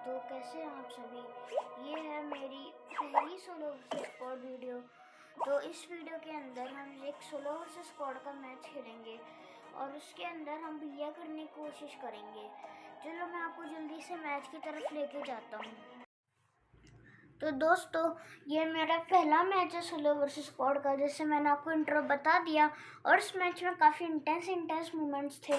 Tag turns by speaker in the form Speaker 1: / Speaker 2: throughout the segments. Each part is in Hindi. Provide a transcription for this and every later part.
Speaker 1: तो कैसे हैं आप सभी। ये है मेरी पहली सोलो वर्सेस स्क्वाड वीडियो। तो इस वीडियो के अंदर हम एक सोलो वर्सेस स्क्वाड का मैच खेलेंगे और उसके अंदर हम भैया करने की कोशिश करेंगे। चलो मैं आपको जल्दी से मैच की तरफ लेके जाता हूँ। तो दोस्तों, ये मेरा पहला मैच है सोलो वर्सेस स्क्वाड का। जैसे मैंने आपको इंट्रो बता दिया और इस मैच में काफ़ी इंटेंस मोमेंट्स थे,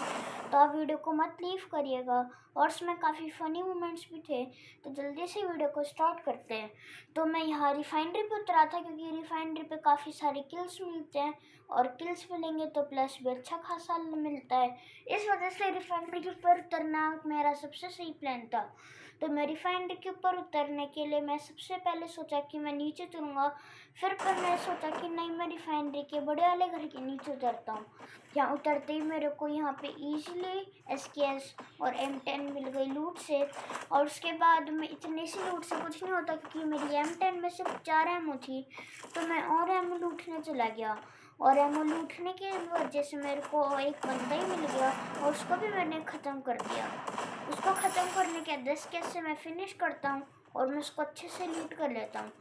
Speaker 1: तो आप वीडियो को मत लीव करिएगा। और इसमें काफ़ी फ़नी मोमेंट्स भी थे। तो जल्दी से वीडियो को स्टार्ट करते हैं। तो मैं यहाँ रिफाइनरी पे उतरा था क्योंकि रिफाइनरी पे काफ़ी सारे किल्स मिलते हैं और किल्स मिलेंगे तो प्लस भी अच्छा खासा मिलता है। इस वजह से रिफाइनरी के ऊपर उतरना मेरा सबसे सही प्लान था। तो मैं रिफाइनरी के ऊपर उतरने के लिए मैं सबसे पहले सोचा कि मैं नीचे उतरूँगा। फिर मैंने सोचा कि नहीं, मैं रिफाइनरी के बड़े वाले घर के नीचे उतरता हूँ। यहाँ उतरते ही मेरे को यहाँ पे ईजिली SKS और M10 मिल गई लूट से। और उसके बाद में इतने से लूट से कुछ नहीं होता क्योंकि मेरी M10 में सिर्फ 4 एमओ थी। तो मैं और एमओ लूटने चला गया और एमओ लूटने की वजह से मेरे को एक बंदा ही मिल गया और उसको भी मैंने ख़त्म कर दिया। उसको ख़त्म करने के 10 कैसे मैं फिनिश करता हूँ और मैं उसको अच्छे से लूट कर लेता हूँ।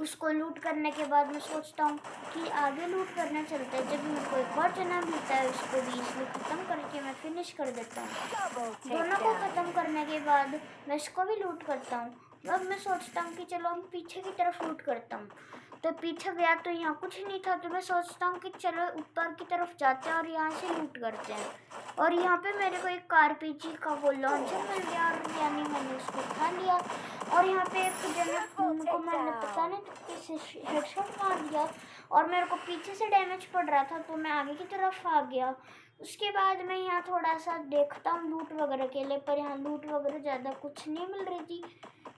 Speaker 1: उसको लूट करने के बाद मैं सोचता हूँ कि आगे लूट करने चलते हैं। जब मेरे को एक और जना मिलता है उसको भी इसलिए ख़त्म करके मैं फिनिश कर देता हूँ। दोनों को ख़त्म करने के बाद मैं इसको भी लूट करता हूँ। अब मैं सोचता हूँ कि चलो हम पीछे की तरफ लूट करता हूँ। तो पीछे गया तो यहाँ कुछ नहीं था, तो मैं सोचता हूँ कि चलो ऊपर की तरफ जाते हैं और यहाँ से लूट करते हैं। और यहाँ पे मेरे को एक RPG का वो लॉन्चर मिल गया और यानी मैंने उसको उठा लिया। और यहाँ पे एक जने को मैंने पता नहीं किसी हेडशॉट मार दिया और मेरे को पीछे से डैमेज पड़ रहा था, तो मैं आगे की तरफ आ गया। उसके बाद मैं यहाँ थोड़ा सा देखता हूँ लूट वगैरह के लिए, पर यहाँ लूट वगैरह ज़्यादा कुछ नहीं मिल रही थी।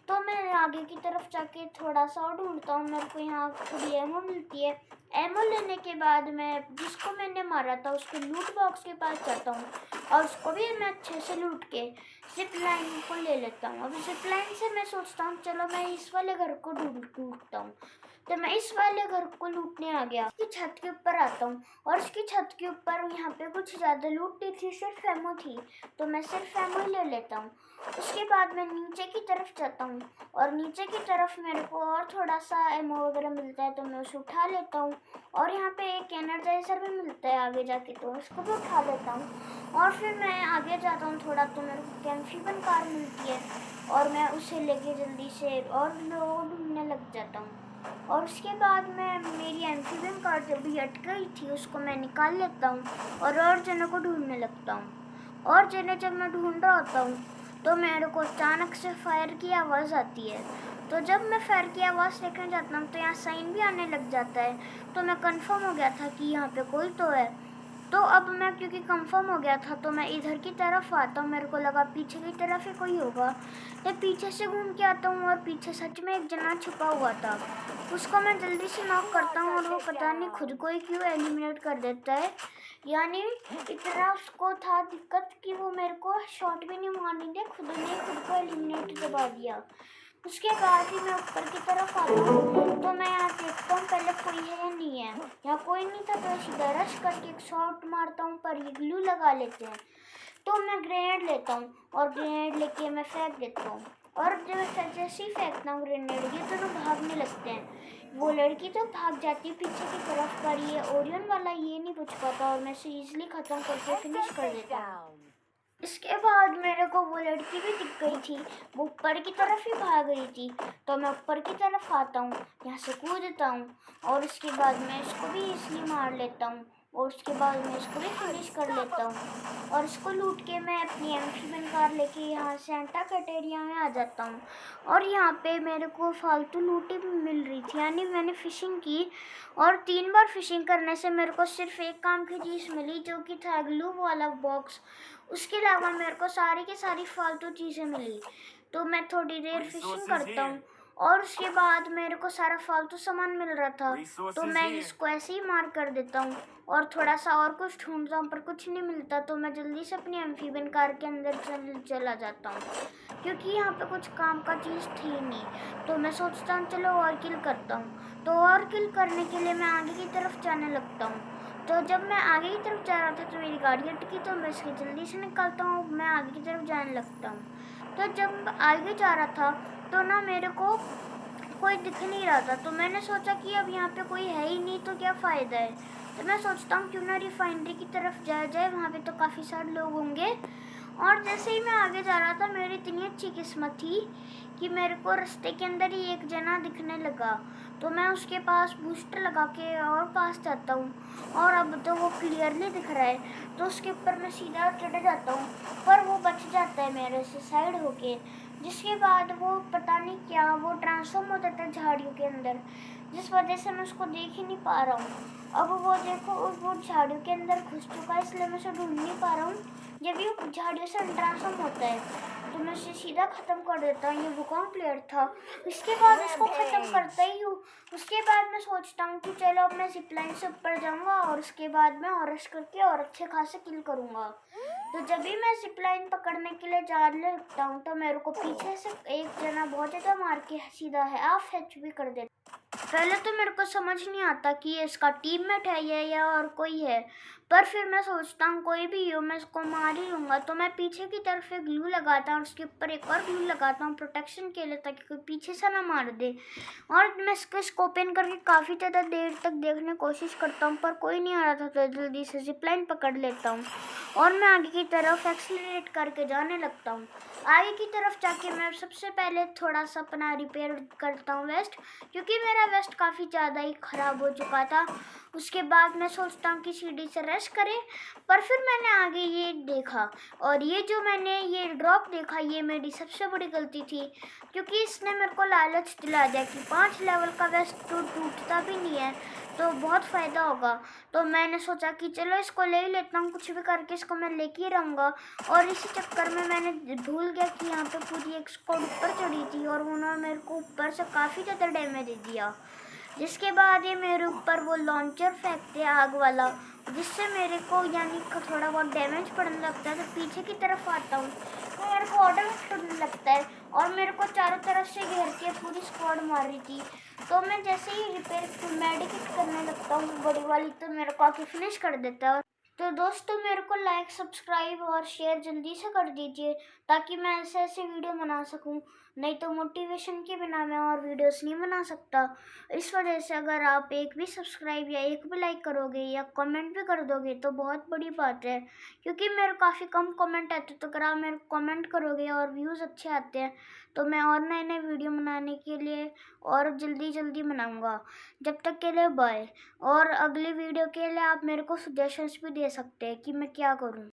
Speaker 1: तो मैं आगे की तरफ जाके थोड़ा सा और ढूंढता हूँ। मेरे को यहाँ थोड़ी एमओ मिलती है। एमओ लेने के बाद मैं जिसको मैंने मारा था उसके लूट बॉक्स के पास जाता हूँ और उसको भी मैं अच्छे से लूट के जिप लाइन को ले लेता हूँ। अब जिप लाइन से मैं सोचता हूँ चलो मैं इस वाले घर को ढूंढता हूँ। तो मैं इस वाले घर को लूटने आ गया। उसकी छत के ऊपर आता हूँ और उसकी छत के ऊपर यहाँ पे कुछ ज़्यादा लूट नहीं थी, सिर्फ एमओ थी। तो मैं सिर्फ एमओ ले लेता हूँ। उसके बाद मैं नीचे की तरफ जाता हूँ और नीचे की तरफ मेरे को और थोड़ा सा एमओ वगैरह मिलता है, तो मैं उसे उठा लेता हूँ। और यहाँ पे एक एनर्जाइजर भी मिलता है आगे जाके, तो उसको भी उठा लेता हूँ। और फिर मैं आगे जाता हूँ थोड़ा, तो मेरे को कैम्फीबन कार मिलती है और मैं उसे लेके जल्दी से और लोग ढूंढने लग जाता हूँ। और उसके बाद मैं मेरी एम्फीबियन कार जो भी अटक गई थी उसको मैं निकाल लेता हूँ और जनों को ढूंढने लगता हूँ। और जने जब मैं ढूंढ रहा होता हूँ तो मेरे को अचानक से फायर की आवाज़ आती है। तो जब मैं फायर की आवाज़ देखने जाता हूँ तो यहाँ साइन भी आने लग जाता है। तो मैं कंफर्म हो गया था कि यहाँ पे कोई तो है। तो अब मैं क्योंकि कंफर्म हो गया था तो मैं इधर की तरफ आता हूँ। मेरे को लगा पीछे की तरफ ही कोई होगा, तो पीछे से घूम के आता हूँ और पीछे सच में एक जना छुपा हुआ था। उसको मैं जल्दी से नॉक करता हूँ और वो पता नहीं खुद को ही क्यों एलिमिनेट कर देता है। यानी इतना उसको था दिक्कत कि वो मेरे को शॉट भी नहीं मारने दे, खुद ने खुद को एलिमिनेट दबा दिया। उसके बाद ही मैं ऊपर की तरफ आता हूँ तो मैं यहाँ देखता हूँ पहले कोई है या नहीं है। यहाँ कोई नहीं था तो सीधा रश करके एक शॉट मारता हूँ, पर ये ग्लू लगा लेते हैं। तो मैं ग्रेनेड लेता हूँ और ग्रेनेड लेके मैं फेंक देता हूँ। और जब मैं जैसे ही फेंकता हूँ ग्रेनेड, ये दोनों भागने लगते हैं। वो लड़की तो भाग जाती है पीछे की तरफ, पर ये ओरियन वाला ये नहीं बच पाता और मैं इसे ईजिली ख़त्म करके फिनिश कर देता हूँ। इसके बाद मेरे को वो लड़की भी दिख गई थी, वो ऊपर की तरफ ही भाग रही थी। तो मैं ऊपर की तरफ आता हूँ, यहाँ से कूदता हूँ और उसके बाद मैं इसको भी इसलिए मार लेता हूँ और उसके बाद मैं इसको भी फिनिश कर लेता हूँ। और इसको लूट के मैं अपनी एम्फीबियन कार लेके यहाँ सेंटा कैटेरिया में आ जाता हूँ। और यहाँ पे मेरे को फालतू लूटी भी मिल रही थी, यानी मैंने फ़िशिंग की और 3 बार फ़िशिंग करने से मेरे को सिर्फ एक काम की चीज़ मिली, जो कि था ग्लू वाला बॉक्स। उसके अलावा मेरे को सारी की सारी फालतू चीज़ें मिली। तो मैं थोड़ी देर फिशिंग करता हूँ और उसके बाद मेरे को सारा फालतू सामान मिल रहा था, तो मैं इसको ऐसे ही मार कर देता हूँ और थोड़ा सा और कुछ ढूंढता हूँ पर कुछ नहीं मिलता। तो मैं जल्दी से अपनी एम्फीबियन कार के अंदर चला जाता हूँ क्योंकि यहाँ पे कुछ काम का चीज़ थी नहीं। तो मैं सोचता हूँ चलो और किल करता हूँ। तो और किल करने के लिए मैं आगे की तरफ जाने लगता हूँ। तो जब मैं आगे की तरफ जा रहा था तो मेरी गाड़ी अटकी, तो मैं इसकी जल्दी से निकलता हूँ, मैं आगे की तरफ जाने लगता हूँ। तो जब आगे जा रहा था तो ना मेरे को कोई दिख नहीं रहा था, तो मैंने सोचा कि अब यहाँ पे कोई है ही नहीं तो क्या फ़ायदा है। तो मैं सोचता हूँ क्यों ना रिफाइनरी की तरफ जाया जाए, वहाँ पे तो काफ़ी सारे लोग होंगे। और जैसे ही मैं आगे जा रहा था, मेरी इतनी अच्छी किस्मत थी कि मेरे को रास्ते के अंदर ही एक जना दिखने लगा। तो मैं उसके पास बूस्टर लगा के और पास जाता हूँ, और अब तो वो क्लियरली दिख रहा है, तो उसके ऊपर मैं सीधा चढ़ जाता हूँ, पर वो बच जाता है मेरे से साइड होके। जिसके बाद वो पता नहीं क्या वो ट्रांसफॉर्म हो जाता है झाड़ियों के अंदर, जिस वजह से मैं उसको देख ही नहीं पा रहा हूँ। अब वो देखो वो झाड़ियों के अंदर घुस चुका है, इसलिए मैं उसे ढूंढ नहीं पा रहा हूँ। जब ये झाड़ियों से ट्रांसफॉर्म होता है तो मैं उसे सीधा ख़त्म कर देता हूँ। ये वुकोंग प्लेयर था, उसके बाद उसको ख़त्म करता ही हूँ। उसके बाद मैं सोचता हूँ कि चलो अब मैं जिपलाइन से ऊपर जाऊँगा और उसके बाद मैं और रश करके और अच्छे खासे किल करूँगा। तो जब भी मैं जिपलाइन पकड़ने के लिए जाने लगता हूँ तो मेरे को पीछे से एक जना बहुत ज़्यादा मार के सीधा है हाफ HP कर देता। पहले तो मेरे को समझ नहीं आता कि ये इसका टीममेट है ये या और कोई है, पर फिर मैं सोचता हूँ कोई भी हो मैं इसको मार ही लूँगा। तो मैं पीछे की तरफ एक ग्लू लगाता हूँ, उसके ऊपर एक और ग्लू लगाता हूँ प्रोटेक्शन के लिए, ताकि कोई पीछे से ना मार दे। और मैं इसको स्कोप इन करके काफ़ी ज़्यादा देर तक देखने की कोशिश करता हूँ, पर कोई नहीं आ रहा था, तो जल्दी से जिपलाइन पकड़ लेता हूँ और मैं आगे की तरफ एक्सीलरेट करके जाने लगता हूँ। आगे की तरफ जाके मैं सबसे पहले थोड़ा सा अपना रिपेयर करता हूँ वेस्ट, क्योंकि मेरा वेस्ट काफ़ी ज़्यादा ही ख़राब हो चुका था। उसके बाद मैं सोचता हूँ कि सीढ़ी से रश करें, पर फिर मैंने आगे ये देखा, और ये जो मैंने ये ड्रॉप देखा ये मेरी सबसे बड़ी गलती थी, क्योंकि इसने मेरे को लालच दिला दिया कि 5 लेवल का वेस्ट तो टूटता भी नहीं है, तो बहुत फ़ायदा होगा। तो मैंने सोचा कि चलो इसको ले ही लेता हूँ, कुछ भी करके इसको मैं लेके ही रहूँगा। और इसी चक्कर में मैंने भूल गया कि यहाँ पे पूरी एक स्क्वाड ऊपर चढ़ी थी, और उन्होंने मेरे को ऊपर से काफ़ी ज़्यादा डैमेज दे दिया। जिसके बाद ये मेरे ऊपर वो लॉन्चर फेंकते आग वाला, जिससे मेरे को यानी थोड़ा बहुत डैमेज पड़ने लगता है। तो पीछे की तरफ आता हूँ तो मेरे को ऑटोमेटिक टूटने लगता है, और मेरे को चारों तरफ से घेर के पूरी स्क्वाड मार रही थी। तो मैं जैसे ही रिपेयर मेडिकेट करने लगता हूँ बड़ी वाली, तो मेरे को आके फिनिश कर देता है। तो दोस्तों मेरे को लाइक सब्सक्राइब और शेयर जल्दी से कर दीजिए, ताकि मैं ऐसे ऐसे वीडियो बना सकूं। नहीं तो मोटिवेशन के बिना मैं और वीडियोस नहीं बना सकता। इस वजह से अगर आप एक भी सब्सक्राइब या एक भी लाइक करोगे या कमेंट भी कर दोगे तो बहुत बड़ी बात है, क्योंकि मेरे काफ़ी कम कमेंट आते, तो अगर आप मेरे कमेंट करोगे और व्यूज़ अच्छे आते हैं तो मैं और नए नए वीडियो बनाने के लिए और जल्दी जल्दी बनाऊँगा। जब तक के लिए बाय। और अगली वीडियो के लिए आप मेरे को सजेशंस भी दे सकते हैं कि मैं क्या करूं।